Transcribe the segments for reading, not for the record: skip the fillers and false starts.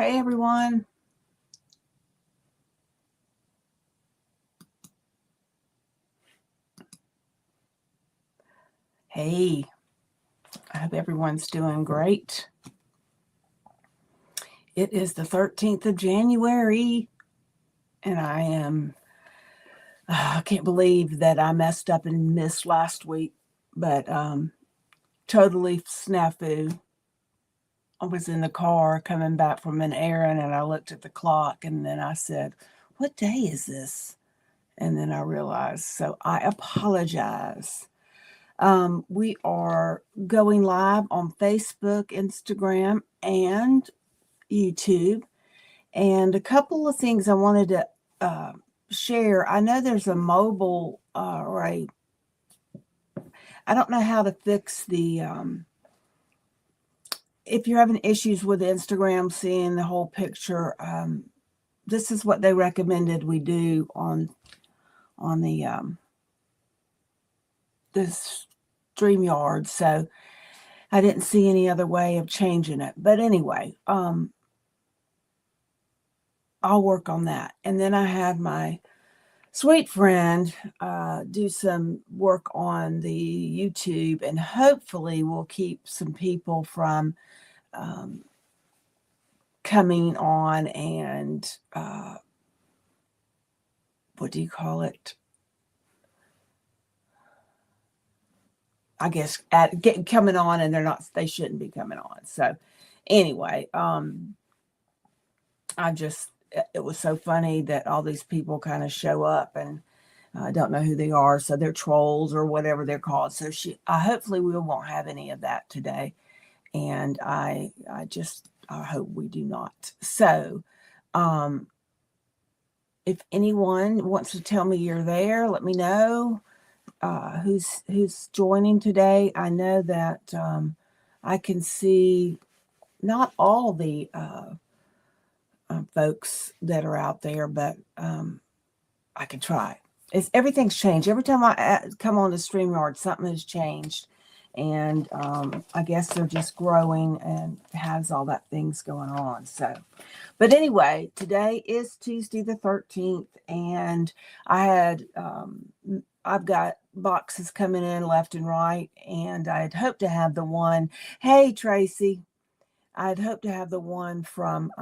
Hey, everyone. Hey, I hope everyone's doing great. It is the 13th of January, and I can't believe that I messed up and missed last week, but totally snafu. I was in the car coming back from an errand, and I looked at the clock, and then I said, "What day is this?" And then I realized, so I apologize. We are going live on Facebook, Instagram, and YouTube. And a couple of things I wanted to share. I know there's a mobile I don't know how to fix the if you're having issues with Instagram seeing the whole picture. This is what they recommended we do on the this StreamYard. So I didn't see any other way of changing it. But anyway, I'll work on that. And then I had my sweet friend do some work on the YouTube, and hopefully we'll keep some people from coming on and what do you call it? I guess coming on, and they shouldn't be coming on. So anyway, it was so funny that all these people kind of show up, and I don't know who they are, so they're trolls or whatever they're called. So hopefully we won't have any of that today, and I hope we do not. So, if anyone wants to tell me you're there, let me know. Who's joining today? I know that I can see not all the folks that are out there, but I can try. Everything's changed. Every time I come on the StreamYard, something has changed. And I guess they're just growing and has all that things going on. So, but anyway, today is Tuesday the 13th, and I've got boxes coming in left and right, and I'd hoped to have the one. Hey, Tracy, I'd hoped to have the one from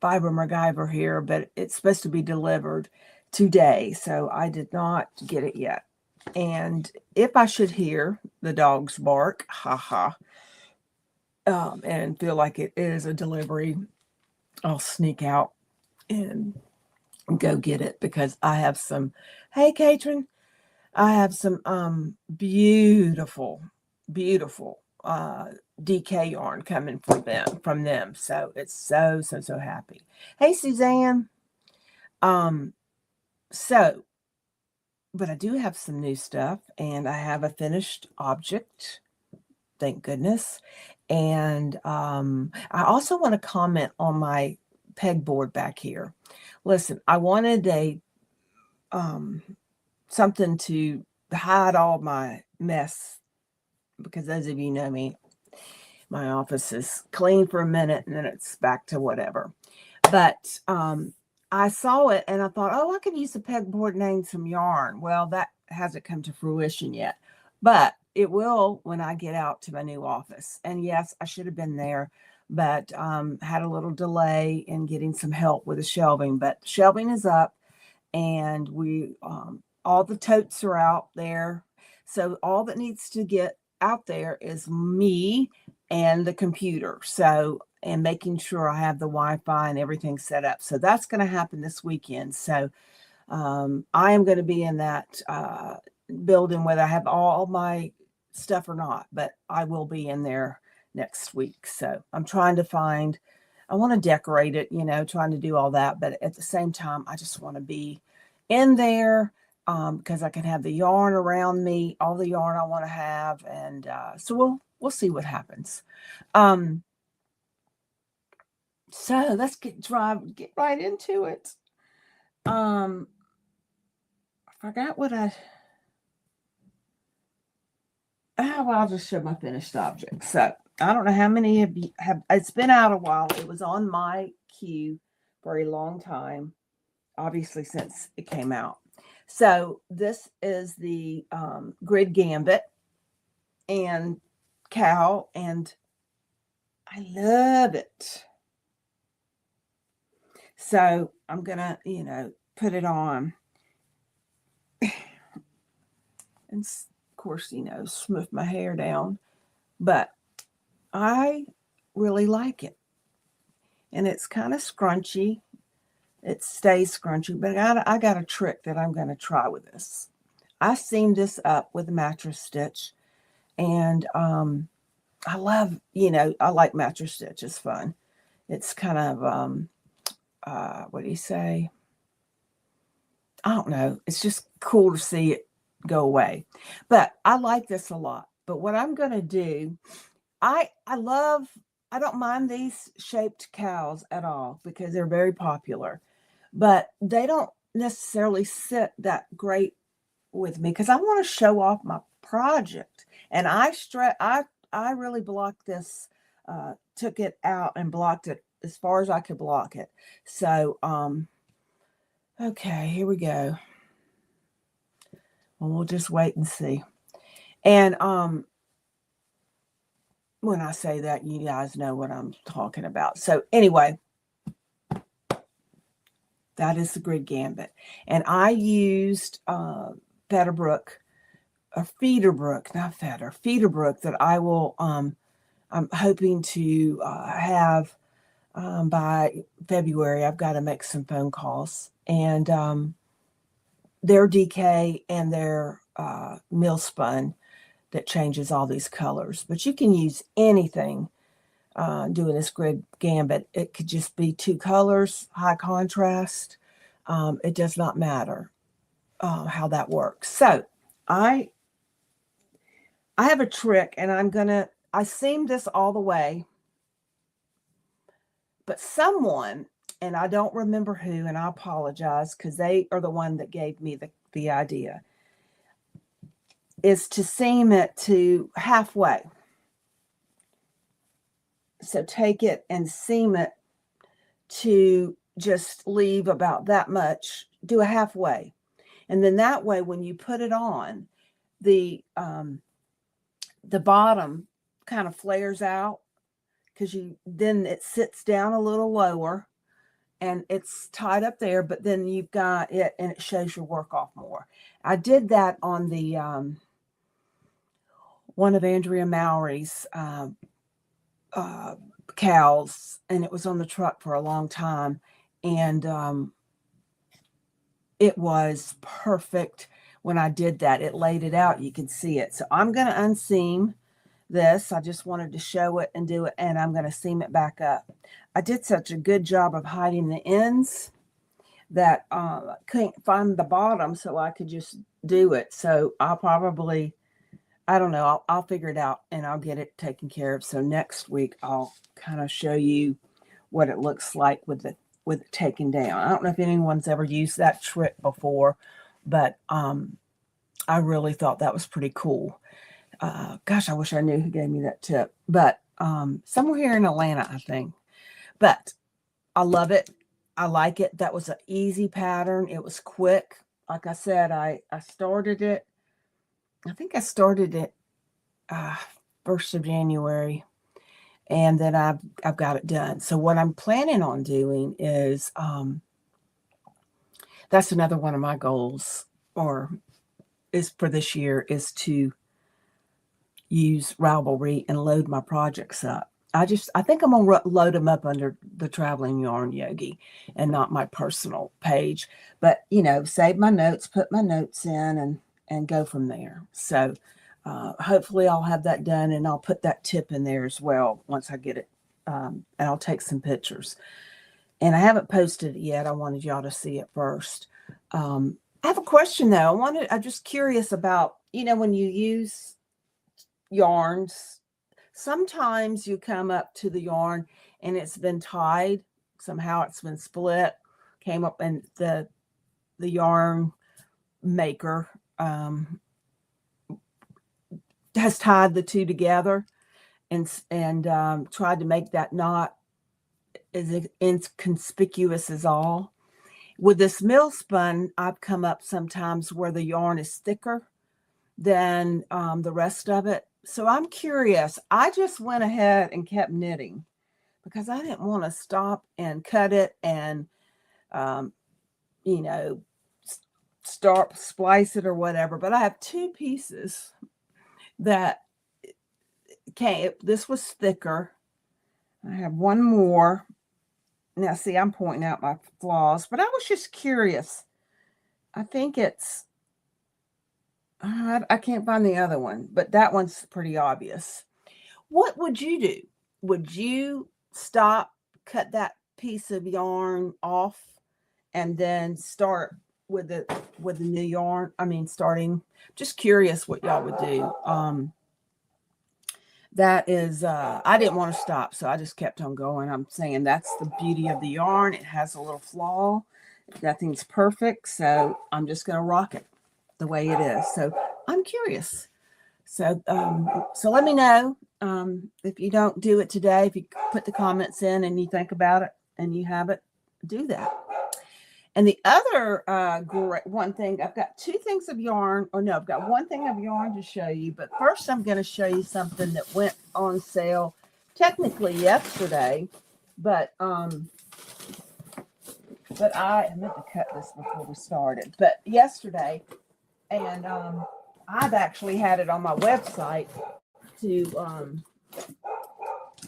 Fiber MacGyver here, but it's supposed to be delivered today, so I did not get it yet. And if I should hear the dogs bark, and feel like it is a delivery, I'll sneak out and go get it, because I have some, hey, Katrin, I have some beautiful DK yarn coming from them. So it's so happy. Hey, Suzanne. But I do have some new stuff, and I have a finished object, thank goodness. And I also want to comment on my pegboard back here. Listen, I wanted a something to hide all my mess, because those of you know me, my office is clean for a minute and then it's back to whatever. But I saw it and I thought, oh, I could use the pegboard and hang some yarn. Well, that hasn't come to fruition yet, but it will when I get out to my new office. And yes, I should have been there, but had a little delay in getting some help with the shelving. But shelving is up, and we all the totes are out there. So all that needs to get out there is me and the computer. So, and making sure I have the Wi-Fi and everything set up. So that's going to happen this weekend. So I am going to be in that building, whether I have all my stuff or not, but I will be in there next week. So I'm trying to find, I want to decorate it, trying to do all that. But at the same time, I just want to be in there because I can have the yarn around me, all the yarn I want to have. And so we'll see what happens. So let's get right into it. I forgot what well, I'll just show my finished object. So I don't know how many of you have, it's been out a while. It was on my queue for a long time, obviously since it came out. So this is the Grid Gambit and cow, and I love it. So I'm gonna, put it on, and of course, smooth my hair down. But I really like it, and it's kind of scrunchy. It stays scrunchy, but I got a trick that I'm going to try with this. I seamed this up with a mattress stitch, and I love, I like mattress stitch. It's fun. It's kind of, what do you say? I don't know. It's just cool to see it go away. But I like this a lot. But what I'm going to do, I love, I don't mind these shaped cows at all because they're very popular. But they don't necessarily sit that great with me because I want to show off my project. And I really blocked this, took it out and blocked it as far as I could block it. So, okay, here we go. Well, we'll just wait and see. And when I say that, you guys know what I'm talking about. So anyway, that is the Grid Gambit. And I used Featherbrook, or Feederbrook, not Feather, Feederbrook, that I will, I'm hoping to have by February. I've got to make some phone calls. And their DK and their mill spun that changes all these colors. But you can use anything doing this Grid Gambit. It could just be 2 colors, high contrast. It does not matter how that works. So I have a trick, and I seamed this all the way, but someone, and I don't remember who, and I apologize because they are the one that gave me the idea, is to seam it to halfway. So take it and seam it to just leave about that much, do a halfway. And then that way, when you put it on, the bottom kind of flares out because then it sits down a little lower and it's tied up there, but then you've got it and it shows your work off more. I did that on the one of Andrea Mowry's cows, and it was on the truck for a long time, and it was perfect. When I did that, it laid it out. You can see it. So I'm going to unseam this. I just wanted to show it and do it, and I'm going to seam it back up. I did such a good job of hiding the ends that I couldn't find the bottom, so I could just do it. So I'll probably, I don't know, I'll figure it out and I'll get it taken care of. So next week I'll kind of show you what it looks like with it taken down. I don't know if anyone's ever used that trick before, but I really thought that was pretty cool. Gosh, I wish I knew who gave me that tip, but somewhere here in Atlanta, I think. But I love it. I like it. That was an easy pattern. It was quick. Like I said, I started it. I think I started it 1st of January, and then I've got it done. So what I'm planning on doing is that's another one of my goals, or is for this year, is to use Ravelry and load my projects up. I think I'm gonna load them up under the Traveling Yarn Yogi and not my personal page. But save my notes, put my notes in, and go from there. So hopefully I'll have that done, and I'll put that tip in there as well once I get it. And I'll take some pictures. And I haven't posted it yet. I wanted y'all to see it first. I have a question though. I'm just curious about, when you use yarns, sometimes you come up to the yarn and it's been tied. Somehow it's been split, came up, and the yarn maker has tied the two together and tried to make that knot as inconspicuous as all. With this mill spun, I've come up sometimes where the yarn is thicker than the rest of it. So I'm curious. I just went ahead and kept knitting because I didn't want to stop and cut it and, you know, start splice it or whatever. But I have two pieces that came. This was thicker. I have one more. Now, see, I'm pointing out my flaws, but I was just curious. I think it's, I can't find the other one, but that one's pretty obvious. What would you do? Would you stop, cut that piece of yarn off, and then start with the new yarn? I mean, starting, just curious what y'all would do. That is, I didn't want to stop, so I just kept on going. I'm saying that's the beauty of the yarn. It has a little flaw. Nothing's perfect, so I'm just going to rock it the way it is. So I'm curious. So let me know if you don't do it today. If you put the comments in and you think about it and you have it, do that. And the other great one thing, I've got two things of yarn, or no, I've got one thing of yarn to show you, but first I'm going to show you something that went on sale technically yesterday, but I meant to cut this before we started, but yesterday, and I've actually had it on my website to,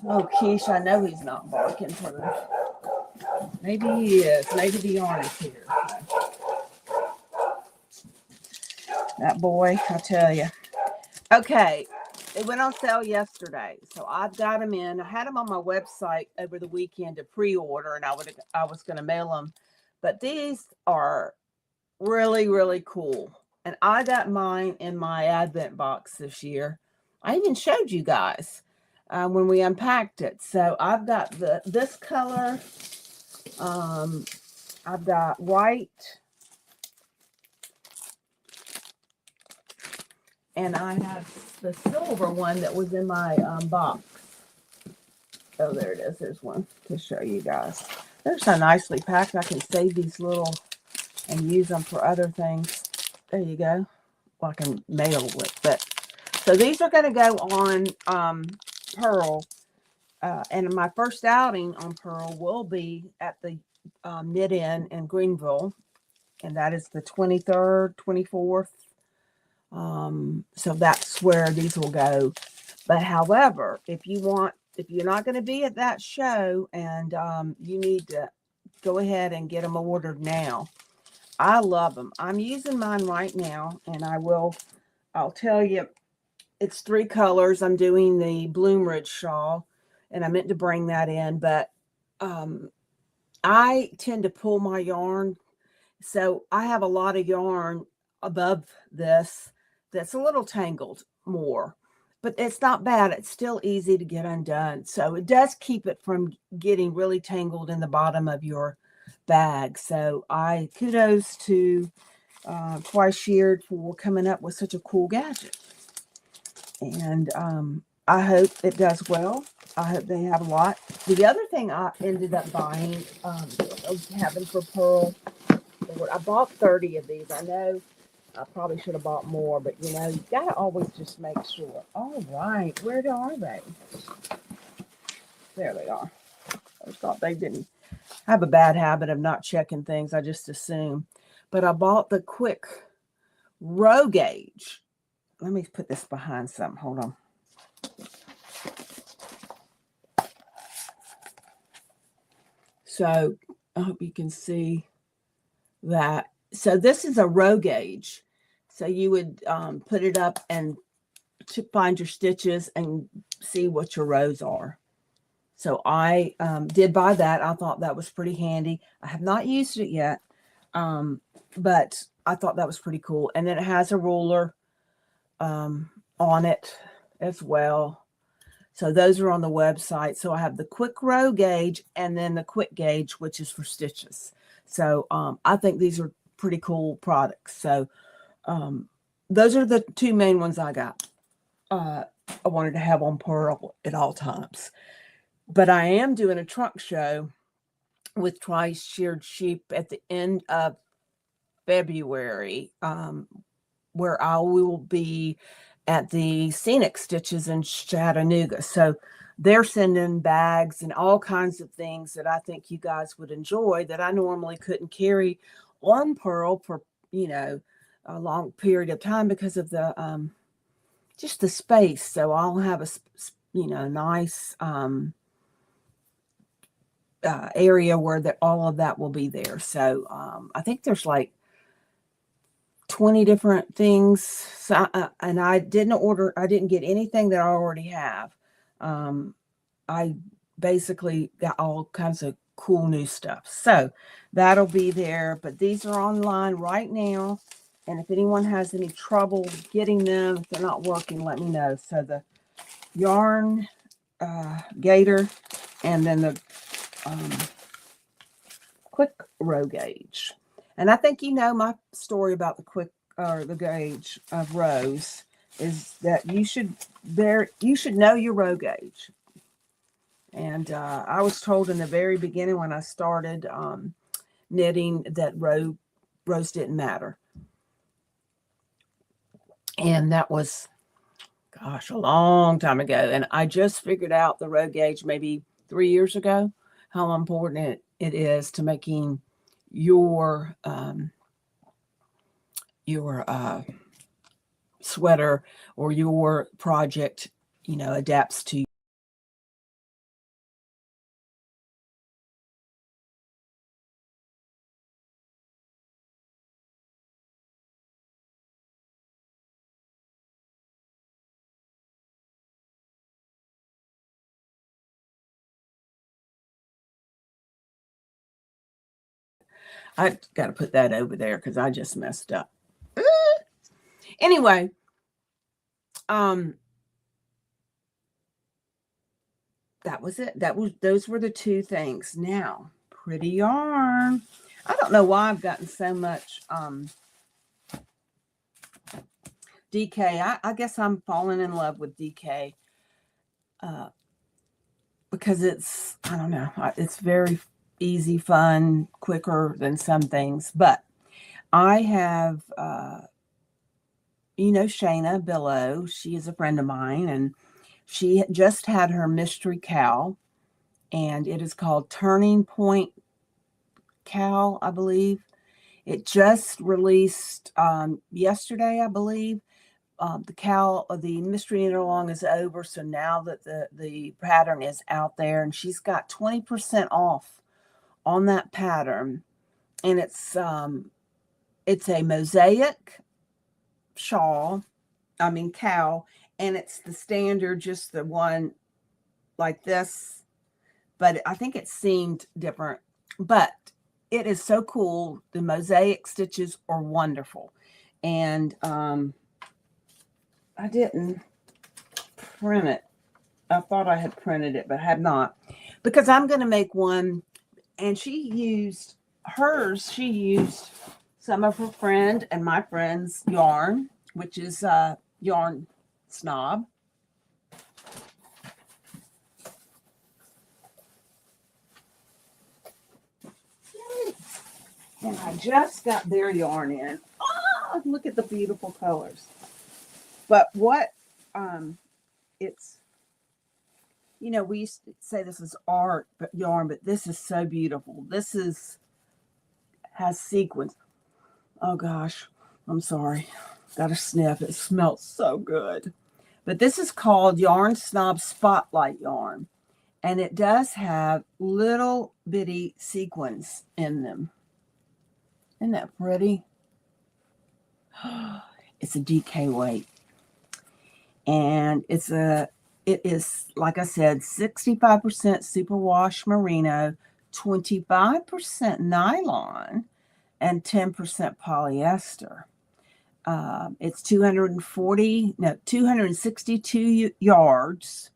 oh, Keish, I know he's not barking for the, maybe he is. Maybe the yarn is here. That boy, I tell you. Okay, it went on sale yesterday, so I've got them in. I had them on my website over the weekend to pre-order, and I was going to mail them. But these are really, really cool. And I got mine in my Advent box this year. I even showed you guys when we unpacked it. So I've got this color. I've got white, and I have the silver one that was in my box. Oh, there it is. There's one to show you guys. They're so nicely packed. I can save these little and use them for other things. There you go. Well, I can mail with. But so these are going to go on Purl. And my first outing on Purl will be at the Knit in Greenville, and that is the 23rd, 24th. So that's where these will go. But however, if you're not going to be at that show and you need to go ahead and get them ordered now. I love them. I'm using mine right now, and I'll tell you, it's 3 colors. I'm doing the Bloomridge shawl, and I meant to bring that in, but I tend to pull my yarn. So I have a lot of yarn above this that's a little tangled more, but it's not bad. It's still easy to get undone. So it does keep it from getting really tangled in the bottom of your bag. So I kudos to Twice Sheared for coming up with such a cool gadget. And I hope it does well. I hope they have a lot. The other thing I ended up buying, having for Purl, I bought 30 of these. I know I probably should have bought more, but you know, you got to always just make sure. All right, where are they? There they are. I thought they didn't. I have a bad habit of not checking things. I just assume. But I bought the quick row gauge. Let me put this behind something. Hold on. So I hope you can see that. So this is a row gauge. So you would put it up and to find your stitches and see what your rows are. So I did buy that. I thought that was pretty handy. I have not used it yet, but I thought that was pretty cool. And then it has a ruler on it as well. So those are on the website. So I have the quick row gauge and then the quick gauge, which is for stitches. So I think these are pretty cool products. So those are the 2 main ones I got. I wanted to have on Purl at all times. But I am doing a trunk show with Tri-Sheared Sheep at the end of February, where I will be at the Scenic Stitches in Chattanooga. So they're sending bags and all kinds of things that I think you guys would enjoy that I normally couldn't carry on Purl for, a long period of time because of the just the space. So I'll have a nice area where all of that will be there. So I think there's like 20 different things. So, and I didn't get anything that I already have. I basically got all kinds of cool new stuff. So that'll be there, but these are online right now. And if anyone has any trouble getting them, if they're not working, let me know. So the yarn gator and then the quick row gauge. And I think my story about the gauge of rows is that you should know your row gauge. And I was told in the very beginning when I started knitting that rows didn't matter. And that was, gosh, a long time ago. And I just figured out the row gauge maybe 3 years ago, how important it is to making your sweater or your project, adapts to. I got to put that over there because I just messed up. Anyway, that was it. Those were the two things. Now, pretty yarn. I don't know why I've gotten so much DK. I guess I'm falling in love with DK because I don't know, it's very easy, fun, quicker than some things. But I have, Shayna Billow. She is a friend of mine, and she just had her mystery cow, and it is called Turning Point Cow, I believe. It just released yesterday, I believe. The mystery knit along is over, so now that the pattern is out there, and she's got 20% off on that pattern, and it's a mosaic cow, and it's the standard, just the one like this, but I think it seemed different. But it is so cool. The mosaic stitches are wonderful, and I didn't print it. I thought I had printed it, but I have not, because I'm going to make one. And she used some of her friend and my friend's yarn, which is Yarn Snob. And I just got their yarn in. Oh, look at the beautiful colors. But what it's, we used to say this is art but yarn, but this is so beautiful. This has sequins. Oh gosh, I'm sorry. Got a sniff. It smells so good. But this is called Yarn Snob Spotlight yarn. And it does have little bitty sequins in them. Isn't that pretty? It's a DK weight. And it is, like I said, 65% superwash merino, 25% nylon, and 10% polyester. It's 262 yards,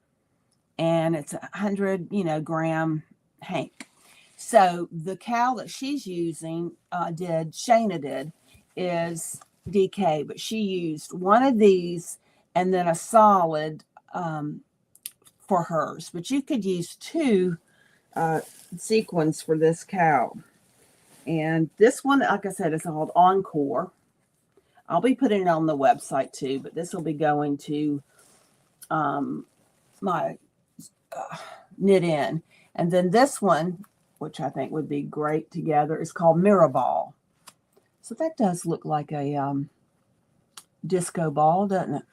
and it's 100, gram hank. So the cow that she's using, Shayna did, is DK, but she used one of these and then a solid for hers. But you could use 2 sequins for this cow. And this one, like I said, is called Encore. I'll be putting it on the website too, but this will be going to my knit in. And then this one, which I think would be great together, is called Miraball. So that does look like a disco ball, doesn't it?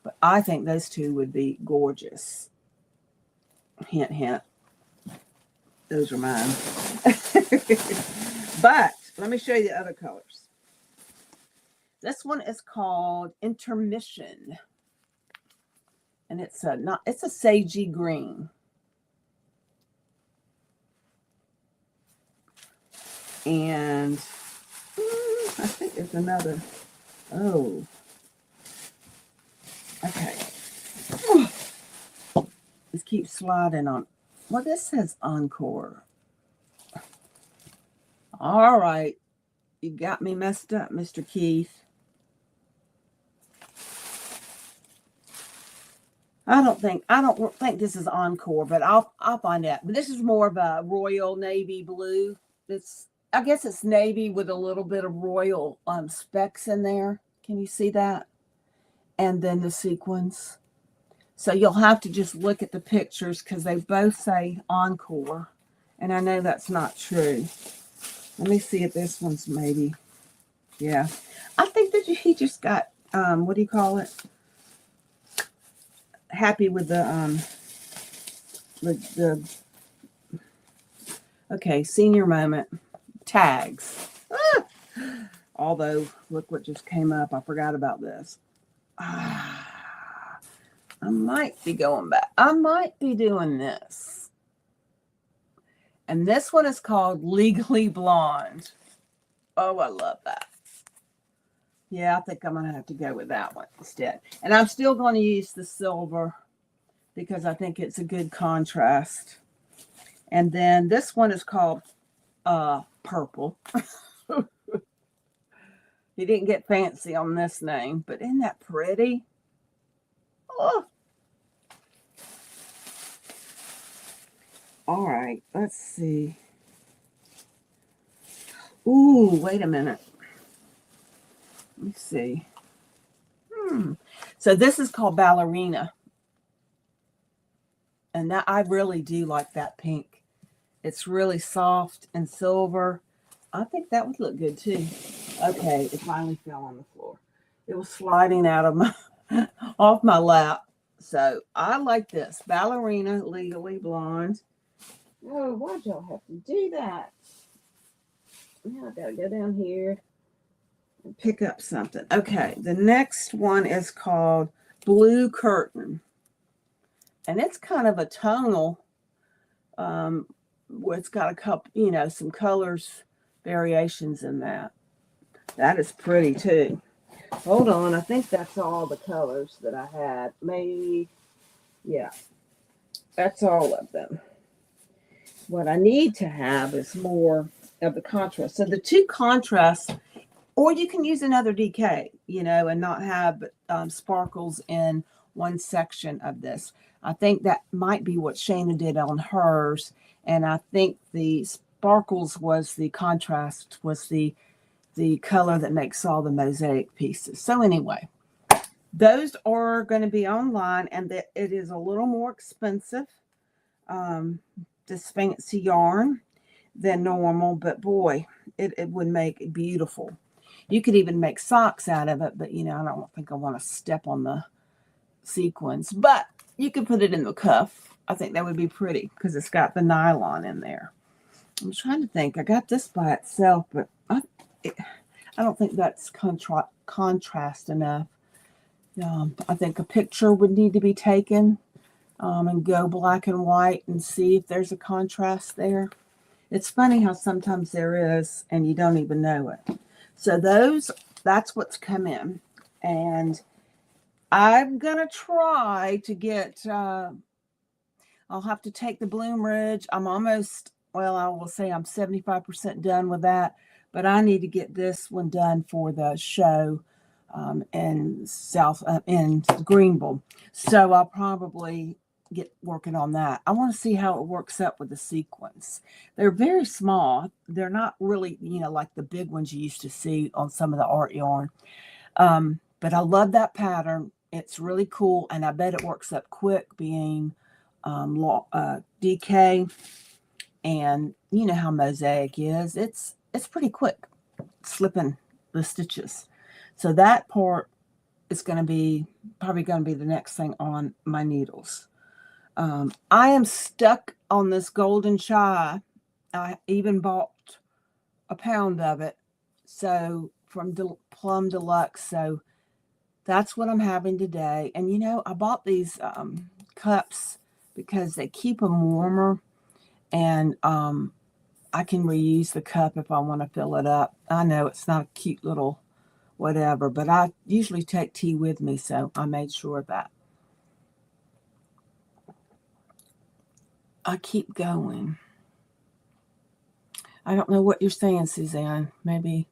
But I think those 2 would be gorgeous. Hint, hint. Those are mine. But let me show you the other colors. This one is called Intermission. And it's a sagey green. And I think there's another. Oh. Okay. Just keep sliding on. Well, this says Encore. All right. You got me messed up, Mr. Keith. I don't think this is Encore, but I'll find out. But this is more of a royal navy blue. I guess it's navy with a little bit of royal specks in there. Can you see that? And then the sequins. So you'll have to just look at the pictures because they both say Encore. And I know that's not true. Let me see if this one's maybe. Yeah. I think that he just got, what do you call it? Happy with the okay, senior moment. Tags. Ah! Although, look what just came up. I forgot about this. I might be going back. I might be doing this. And this one is called Legally Blonde. Oh, I love that. Yeah, I think I'm going to have to go with that one instead. And I'm still going to use the silver because I think it's a good contrast. And then this one is called Purple. He didn't get fancy on this name, but isn't that pretty? Oh. All right, let's see. Ooh, wait a minute. Let me see. So this is called Ballerina. And that I really do like that pink. It's really soft and silver. I think that would look good too. Okay, it finally fell on the floor. It was sliding out of my off my lap. So I like this. Ballerina, Legally Blonde. Oh, why'd y'all have to do that? Now I gotta go down here and pick up something. Okay, the next one is called Blue Curtain. And it's kind of a tonal, where it's got a couple, some colors, variations in that. That is pretty too. Hold on, I think that's all the colors that I had. Maybe, yeah, that's all of them. What I need to have is more of the contrast. So the 2 contrasts, or you can use another DK, and not have sparkles in one section of this. I think that might be what Shana did on hers. And I think the sparkles was the contrast, was the color that makes all the mosaic pieces. So anyway, those are going to be online, and it is a little more expensive, this fancy yarn, than normal. But boy, it would make it beautiful. You could even make socks out of it, but I don't think I want to step on the sequins. But you could put it in the cuff. I think that would be pretty because it's got the nylon in there. I'm trying to think. I got this by itself, but I don't think that's contrast enough. I think a picture would need to be taken and go black and white and see if there's a contrast there. It's funny how sometimes there is and you don't even know it. So that's what's come in. And I'm going to try to get, I'll have to take the Bloom Ridge. I'm almost, I will say I'm 75% done with that, but I need to get this one done for the show in Greenville. So I'll probably get working on that. I want to see how it works up with the sequins. They're very small. They're not really, like the big ones you used to see on some of the art yarn. But I love that pattern. It's really cool, and I bet it works up quick, being DK, and you know how mosaic is. It's pretty quick, slipping the stitches. So that part is probably going to be the next thing on my needles. I am stuck on this golden chai. I even bought a pound of it, so from Plum Deluxe. So that's what I'm having today. And I bought these cups because they keep them warmer, and I can reuse the cup if I want to fill it up. I know it's not a cute little whatever, but I usually take tea with me, so I made sure of that. I keep going. I don't know what you're saying, Suzanne. Maybe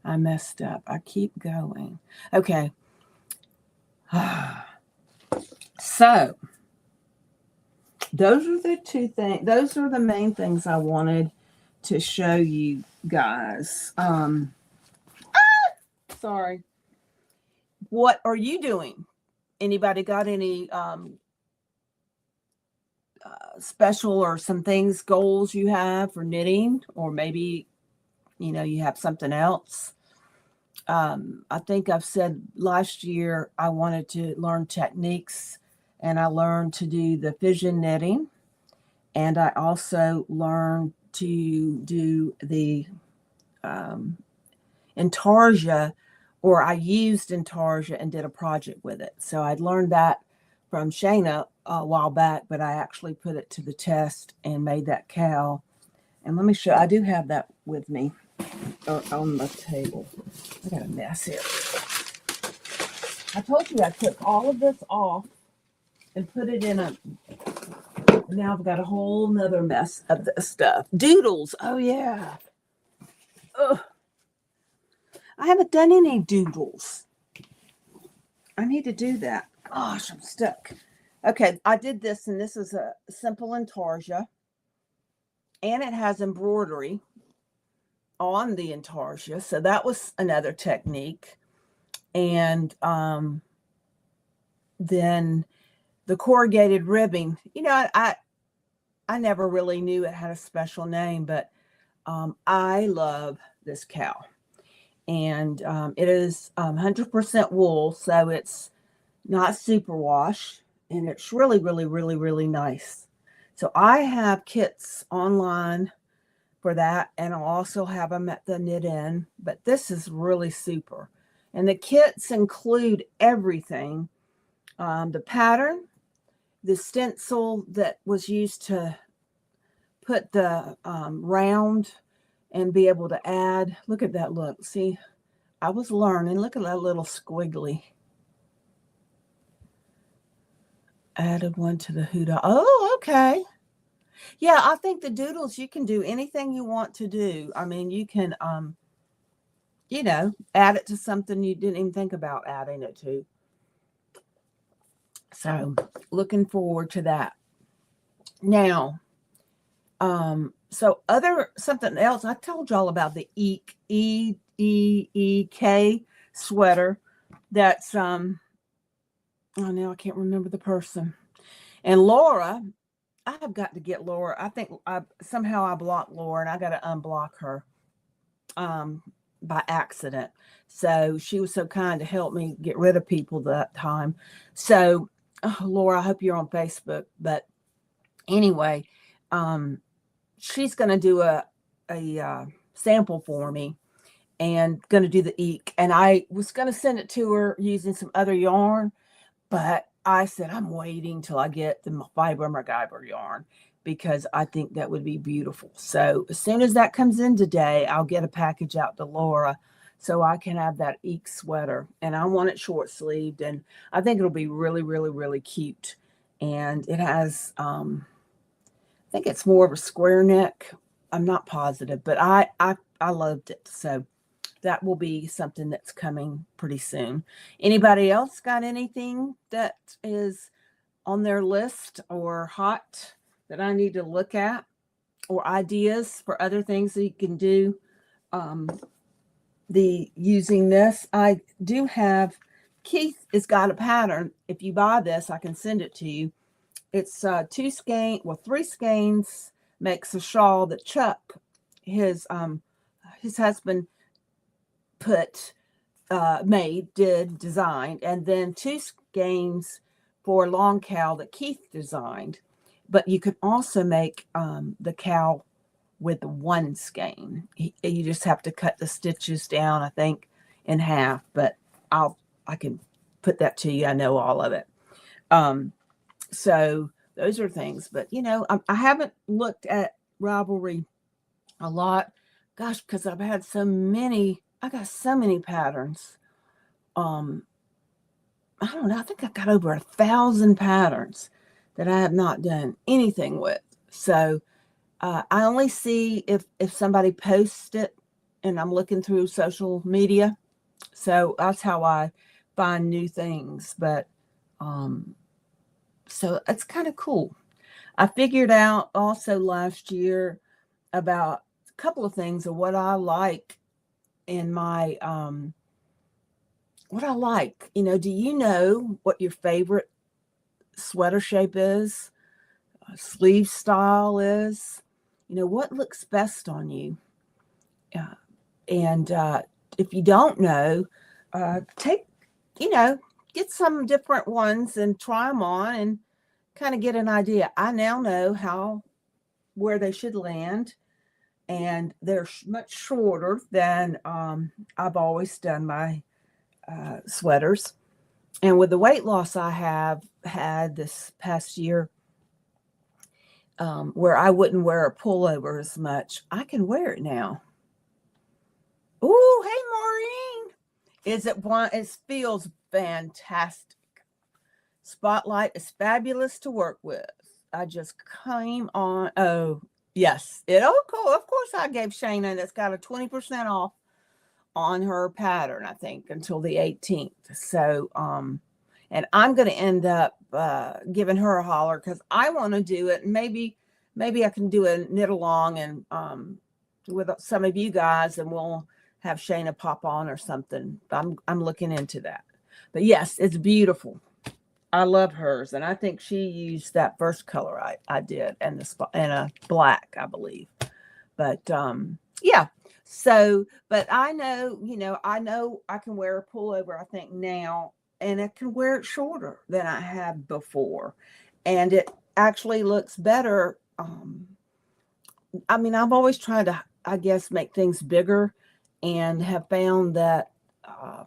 I messed up. I keep going. Okay. So those are the two things. Those are the main things I wanted to show you guys. Sorry. What are you doing? Anybody got any special or some things, goals you have for knitting? Or maybe, you have something else? I think I've said last year I wanted to learn techniques, and I learned to do the fission knitting. And I also learned to do the intarsia, or I used intarsia and did a project with it. So I'd learned that from Shayna a while back, but I actually put it to the test and made that cowl. And let me show, I do have that with me on the table. I got a mess here. I told you I took all of this off and put it in now I've got a whole nother mess of this stuff. Doodles. Oh yeah. Ugh. I haven't done any doodles. I need to do that. Gosh, I'm stuck. Okay, I did this, and this is a simple intarsia, and it has embroidery on the intarsia. So that was another technique. And then the corrugated ribbing. I never really knew it had a special name, but I love this cowl. And it is 100% wool, so it's not superwash, and it's really, really, really, really nice. So I have kits online for that, and I'll also have them at the Knit In, but this is really super. And the kits include everything, the pattern, the stencil that was used to put the round and be able to add. Look at that look. See, I was learning. Look at that little squiggly. Added one to the hoodie. Oh, okay. Yeah, I think the doodles, you can do anything you want to do. I mean, you can, add it to something you didn't even think about adding it to. So looking forward to that. Now, something else, I told y'all about the EEK sweater. That's, now I can't remember the person. And Laura, I have got to get Laura. I think somehow I blocked Laura, and I got to unblock her by accident. So she was so kind to help me get rid of people that time. So, Laura, I hope you're on Facebook. But anyway, she's going to do a sample for me, and going to do the eek. And I was going to send it to her using some other yarn, but I said, I'm waiting till I get the Fiber MacGyver yarn, because I think that would be beautiful. So as soon as that comes in today, I'll get a package out to Laura so I can have that eek sweater. And I want it short sleeved, and I think it'll be really, really, really cute. And it has, I think it's more of a square neck. I'm not positive, but I loved it. So that will be something that's coming pretty soon. Anybody else got anything that is on their list or hot that I need to look at, or ideas for other things that you can do? Um, the using this, I do have, Keith has got a pattern. If you buy this, I can send it to you. It's three skeins makes a shawl that Chuck, his husband, put designed, and then two skeins for long cowl that Keith designed. But you can also make the cowl with one skein. You just have to cut the stitches down, I think, in half. But I can put that to you. I know all of it. So those are things. But I haven't looked at Ravelry a lot. Gosh, because I've had so many. I got so many patterns. I don't know. I think I've got over 1,000 patterns that I have not done anything with. So I only see if somebody posts it, and I'm looking through social media. So that's how I find new things. But so it's kind of cool. I figured out also last year about a couple of things of what I like in my what I like. Do you know what your favorite sweater shape is? Sleeve style is? What looks best on you? And if you don't know, get some different ones and try them on and kind of get an idea. I now know where they should land, and they're much shorter than I've always done my sweaters. And with the weight loss I have had this past year, where I wouldn't wear a pullover as much, I can wear it now. Oh, hey, Maureen. It feels fantastic. Spotlight is fabulous to work with. I just came on. Oh, yes. Of course, I gave Shayna that's got a 20% off on her pattern, I think, until the 18th. So, and I'm going to end up giving her a holler because I want to do it. Maybe I can do a knit along and with some of you guys, and we'll have Shayna pop on or something. I'm looking into that. But yes, it's beautiful. I love hers, and I think she used that first color I did, and a black, I believe. But yeah. So, but I know I can wear a pullover, I think now, and I can wear it shorter than I have before, and it actually looks better. I've always tried to, I guess, make things bigger, and have found that I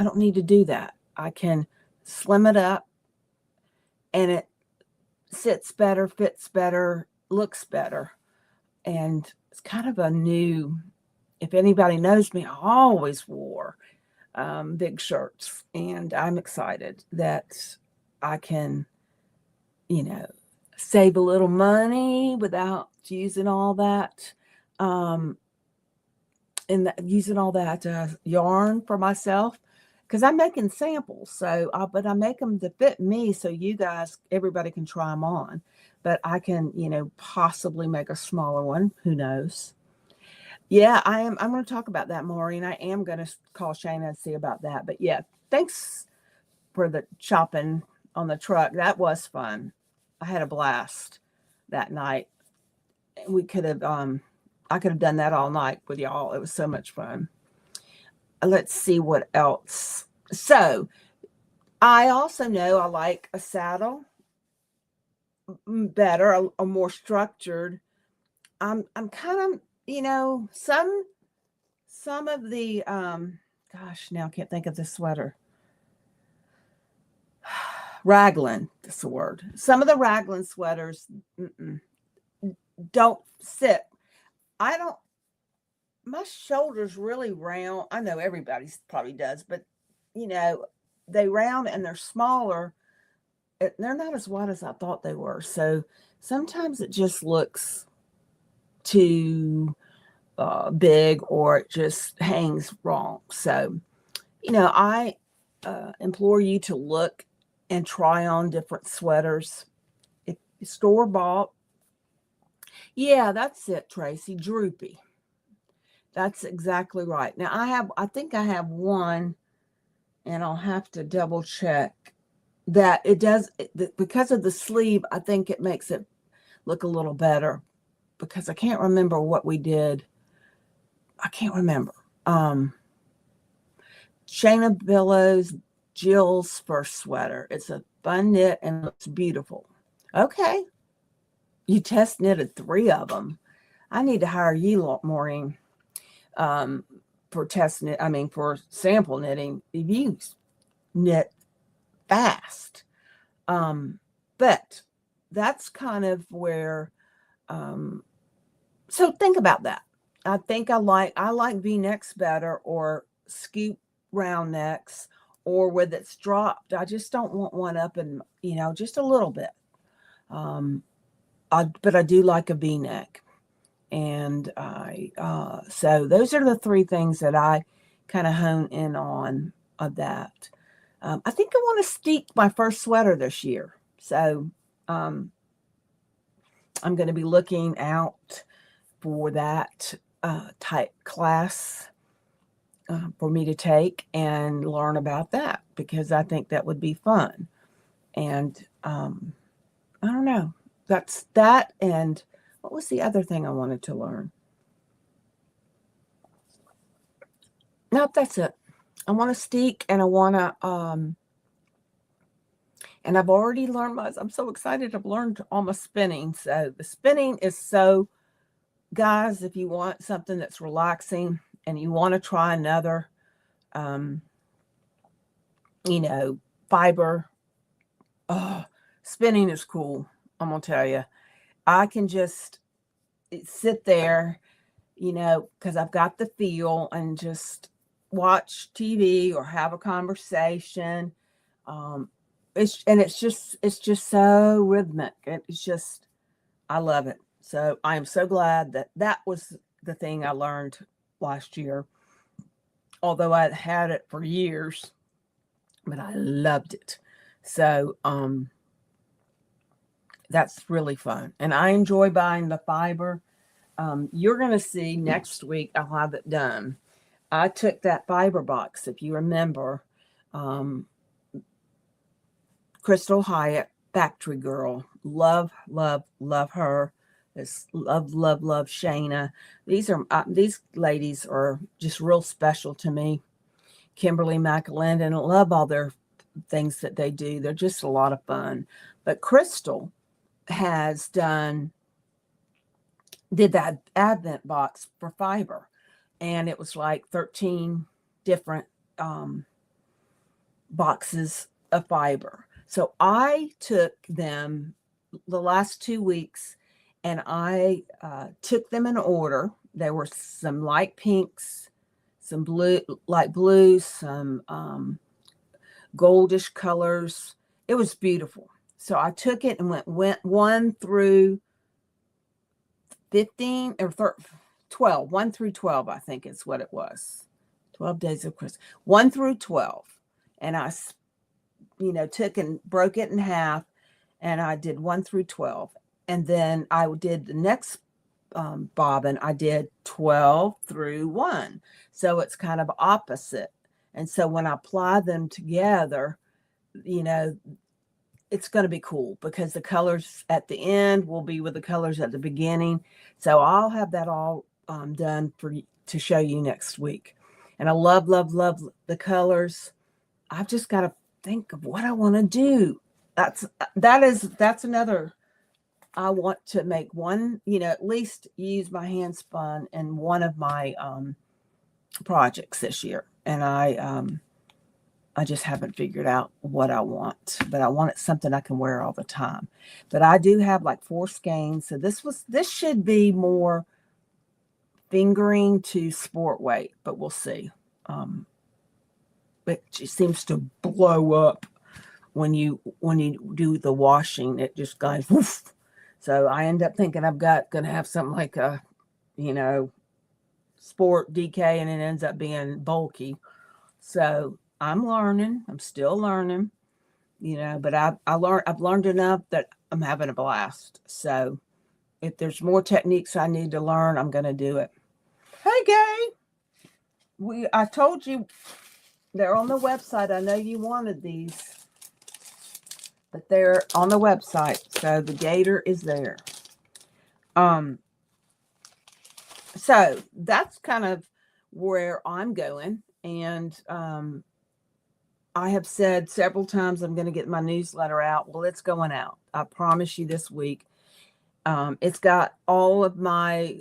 don't need to do that. I can slim it up, and it sits better, fits better, looks better. And it's kind of a new, if anybody knows me, I always wore big shirts, and I'm excited that I can, save a little money without using all that, using all that yarn for myself, because I'm making samples. So, but I make them to fit me, so everybody can try them on. But I can, possibly make a smaller one. Who knows? Yeah, I'm going to talk about that, Maureen. I am going to call Shayna and see about that. But yeah, thanks for the chopping on the truck. That was fun. I had a blast that night. We could have, I could have done that all night with y'all. It was so much fun. Let's see what else. So I also know I like a saddle better, a more structured. I'm kind of, some of the gosh, now I can't think of the sweater. Raglan, that's the word. Some of the raglan sweaters don't sit. My shoulders really round. I know everybody probably does, but they round and they're smaller. They're not as wide as I thought they were. So sometimes it just looks too big, or it just hangs wrong. So, I implore you to look and try on different sweaters. If store bought, yeah, that's it, Tracy. Droopy. That's exactly right. Now I think I have one, and I'll have to double check that it does, because of the sleeve. I think it makes it look a little better, because I can't remember what we did. I can't remember. Shayna Billows, Jill's first sweater. It's a fun knit and looks beautiful. Okay. You test knitted 3 of them. I need to hire you, Maureen, for test knit. I mean, for sample knitting. You knit fast. But that's kind of where, so think about that. I think I like V-necks better, or scoop round necks, or with it's dropped. I just don't want one up and, just a little bit. But I do like a V-neck. And so those are the 3 things that I kind of hone in on of that. I think I want to steek my first sweater this year. So I'm going to be looking out for that type class for me to take and learn about that, because I think that would be fun. And I don't know. That's that. And what was the other thing I wanted to learn? Nope, that's it. I want to steek, and I want to, and I've already learned I'm so excited. I've learned all my spinning. So the spinning is so, guys, if you want something that's relaxing and you want to try another, fiber, spinning is cool. I'm going to tell you, I can just sit there, because I've got the feel, and just watch TV or have a conversation. It's just so rhythmic. It's just, I love it. So I am so glad that was the thing I learned last year. Although I had it for years, but I loved it. So that's really fun. And I enjoy buying the fiber. You're going to see next week I'll have it done. I took that fiber box, if you remember, Crystal Hyatt, Factory Girl. Love, love, love her. This love, love, love Shayna. These ladies are just real special to me. Kimberly McAlinden, love all their things that they do. They're just a lot of fun. But Crystal has did that Advent box for fiber, and it was like 13 different boxes of fiber. So I took them the last 2 weeks, and I took them in order. There were some light pinks, some light blues, some goldish colors. It was beautiful. So I took it and went 1 through 15 or 12, 1 through 12, I think is what it was. 12 days of Christmas, 1 through 12. And I, took and broke it in half, and I did 1 through 12. And then I did the next bobbin, I did 12 through 1. So it's kind of opposite. And so when I apply them together, it's going to be cool, because the colors at the end will be with the colors at the beginning. So I'll have that all done to show you next week. And I love, love, love the colors. I've just got to think of what I want to do. That's another. I want to make one, at least use my hand spun in one of my projects this year. And I just haven't figured out what I want, but I want it something I can wear all the time. But I do have like 4 skeins. So this should be more fingering to sport weight, but we'll see. It just seems to blow up when you do the washing. It just goes woof. So I end up thinking I'm going to have something like a, sport DK and it ends up being bulky. So I'm learning. I'm still learning, but I've learned enough that I'm having a blast. So if there's more techniques I need to learn, I'm going to do it. Hey, Gay, I told you they're on the website. I know you wanted these, but they're on the website. So the gator is there. So that's kind of where I'm going. And I have said several times I'm going to get my newsletter out. Well, it's going out. I promise you this week. It's got all of my,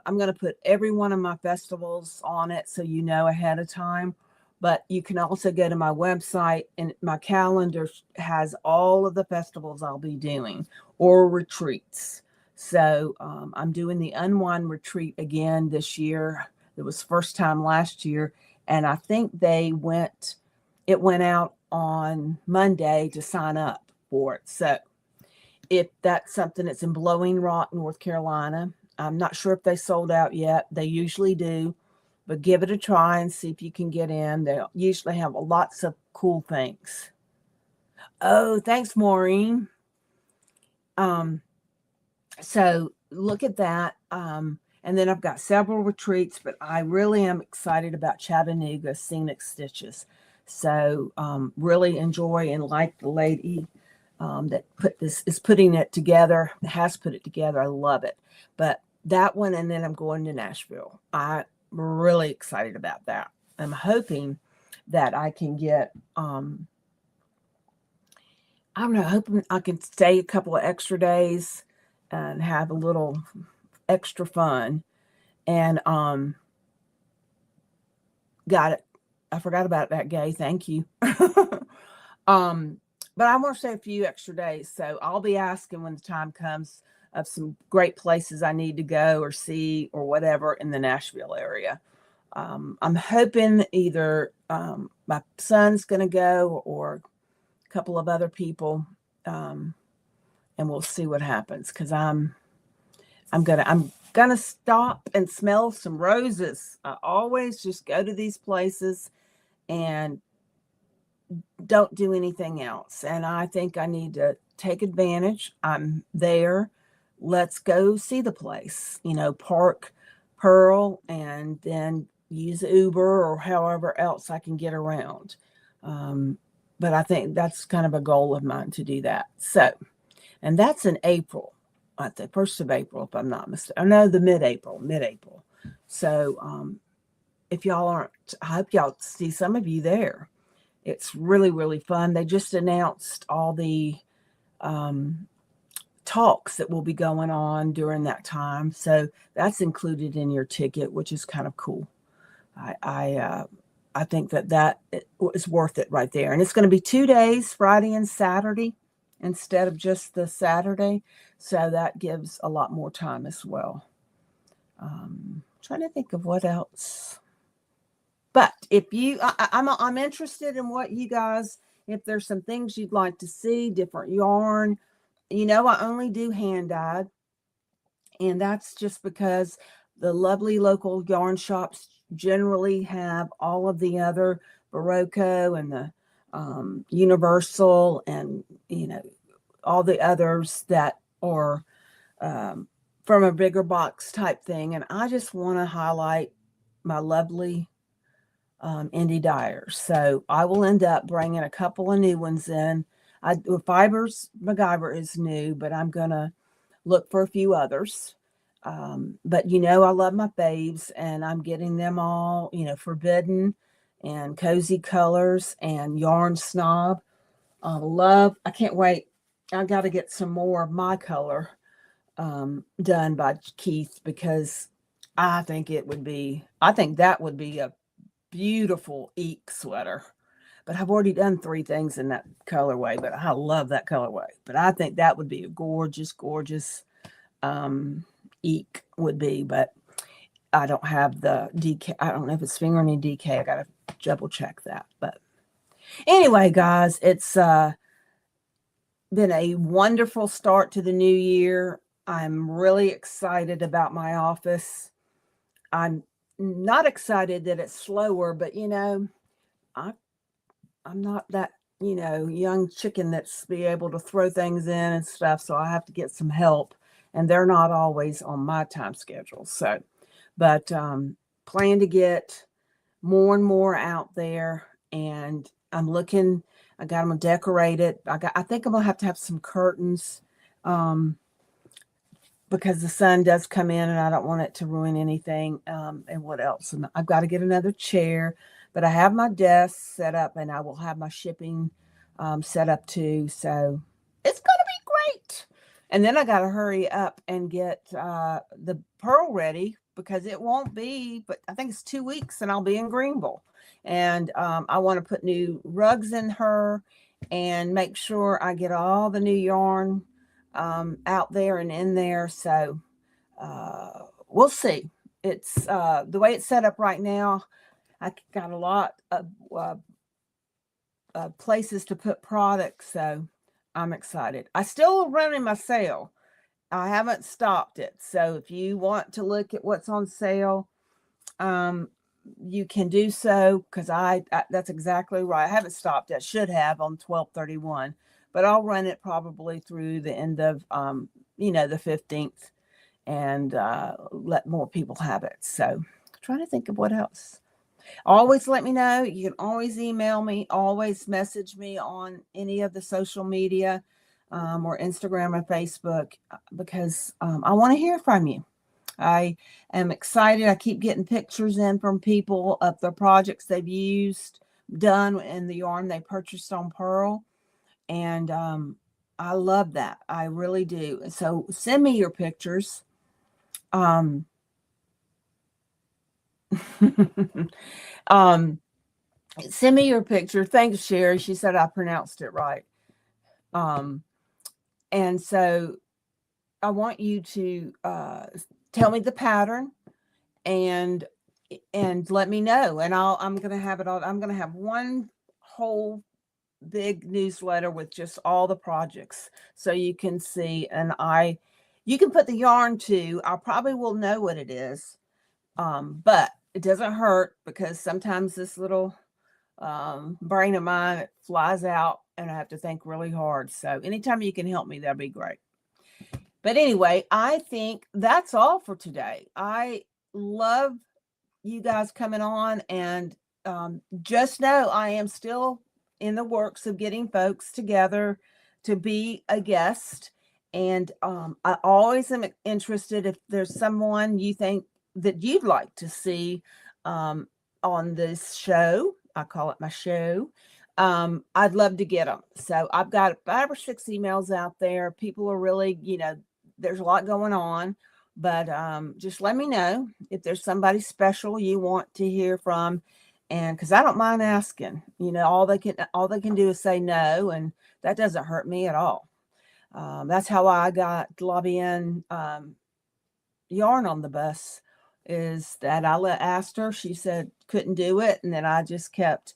I'm going to put every one of my festivals on it so you know ahead of time. But you can also go to my website, and my calendar has all of the festivals I'll be doing or retreats. So I'm doing the Unwind retreat again this year. It was first time last year. And I think it went out on Monday to sign up for it. So if that's something that's in Blowing Rock, North Carolina, I'm not sure if they sold out yet. They usually do, but give it a try and see if you can get in. They usually have lots of cool things. Oh, thanks, Maureen. So look at that. And then I've got several retreats, but I really am excited about Chattanooga Scenic Stitches. So really enjoy and like the lady that is putting it together, has put it together. I love it. But that one, and then I'm going to Nashville. I'm really excited about that. I'm hoping that I can get, I don't know, hoping I can stay a couple of extra days and have a little extra fun. And got it. I forgot about that, Gay. Thank you. But I want to stay a few extra days. So I'll be asking when the time comes of some great places I need to go or see or whatever in the Nashville area. I'm hoping either my son's going to go or a couple of other people, and we'll see what happens. Because I'm gonna stop and smell some roses. I always just go to these places and don't do anything else. And I think I need to take advantage. I'm there. Let's go see the place, park Purl and then use Uber or however else I can get around. But I think that's kind of a goal of mine to do that. So, and that's in April, at the 1st of April, if I'm not mistaken. I know the mid-April. So if y'all aren't, I hope y'all see some of you there. It's really, really fun. They just announced all the talks that will be going on during that time. So that's included in your ticket, which is kind of cool. I think that is worth it right there. And it's going to be 2 days, Friday and Saturday, instead of just the Saturday. So that gives a lot more time as well. Trying to think of what else. But if I'm interested in what you guys, if there's some things you'd like to see, different yarn, I only do hand dyed. And that's just because the lovely local yarn shops generally have all of the other Barocco and the Universal and, all the others that are from a bigger box type thing. And I just want to highlight my lovely indie dyers. So I will end up bringing a couple of new ones in. Fibers MacGyver is new, but I'm going to look for a few others. But I love my faves, and I'm getting them all, Forbidden and Cozy Colors and Yarn Snob. I can't wait. I got to get some more of my color done by Keith, because I think that would be a beautiful Eek sweater. But I've already done 3 things in that colorway, but I love that colorway. But I think that would be a gorgeous, gorgeous Eek would be. But I don't have the DK. I don't know if it's fingernail DK. I got to double check that. But anyway, guys, it's been a wonderful start to the new year. I'm really excited about my office. I'm not excited that it's slower, but I I'm not that, young chicken that's be able to throw things in and stuff. So I have to get some help, and they're not always on my time schedule. So, but plan to get more and more out there, and I'm looking. I got them decorated. I think I'm gonna have to have some curtains. Because the sun does come in and I don't want it to ruin anything. And what else? And I've got to get another chair, but I have my desk set up and I will have my shipping set up too. So it's going to be great. And then I got to hurry up and get the Purl ready because it won't be, but I think it's 2 weeks and I'll be in Greenville. And I want to put new rugs in her and make sure I get all the new yarn out there and in there. So we'll see. It's the way it's set up right now. I got a lot of places to put products, so I'm excited. I still running my sale. I haven't stopped it. So if you want to look at what's on sale, you can do so because I that's exactly right. I haven't stopped. I should have on 12/31. But I'll run it probably through the end of, the 15th and let more people have it. So I'm trying to think of what else. Always let me know. You can always email me, always message me on any of the social media or Instagram or Facebook because I want to hear from you. I am excited. I keep getting pictures in from people of the projects they've used, done, and the yarn they purchased on Purl. And I love that. I really do. So send me your pictures. Um, send me your picture. Thanks, Sherry. She said I pronounced it right. And so I want you to tell me the pattern and let me know. And I'm going to have it all. I'm going to have one whole big newsletter with just all the projects so you can see. And you can put the yarn too. I probably will know what it is, but it doesn't hurt because sometimes this little brain of mine, it flies out and I have to think really hard. So anytime you can help me, that'd be great. But anyway, I think that's all for today. I love you guys coming on, and just know I am still in the works of getting folks together to be a guest. And I always am interested if there's someone you think that you'd like to see on this show. I call it my show. I'd love to get them. So I've got 5 or 6 emails out there. People are really, there's a lot going on. But just let me know if there's somebody special you want to hear from, and because I don't mind asking. All they can do is say no, and that doesn't hurt me at all. That's how I got lobbying yarn on the bus. Is that I asked her, she said couldn't do it, and then I just kept,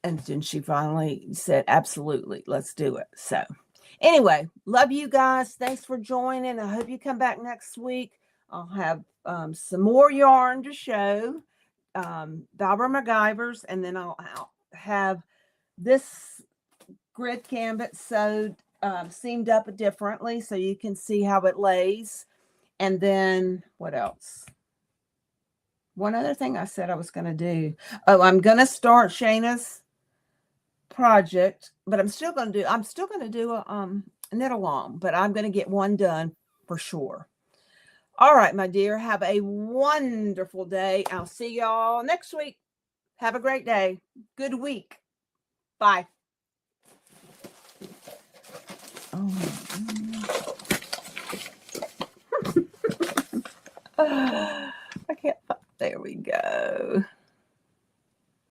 and then she finally said absolutely, let's do it. So. Anyway, love you guys. Thanks for joining. I hope you come back next week. I'll have some more yarn to show, Dauber MacGyvers, and then I'll have this grid canvas sewed, seamed up differently so you can see how it lays. And then what else? One other thing I said I was going to do. Oh, I'm going to start Shayna's project, but I'm still going to do a knit along, but I'm going to get one done for sure. All right, my dear, have a wonderful day. I'll see y'all next week. Have a great day. Good week. Bye. Oh.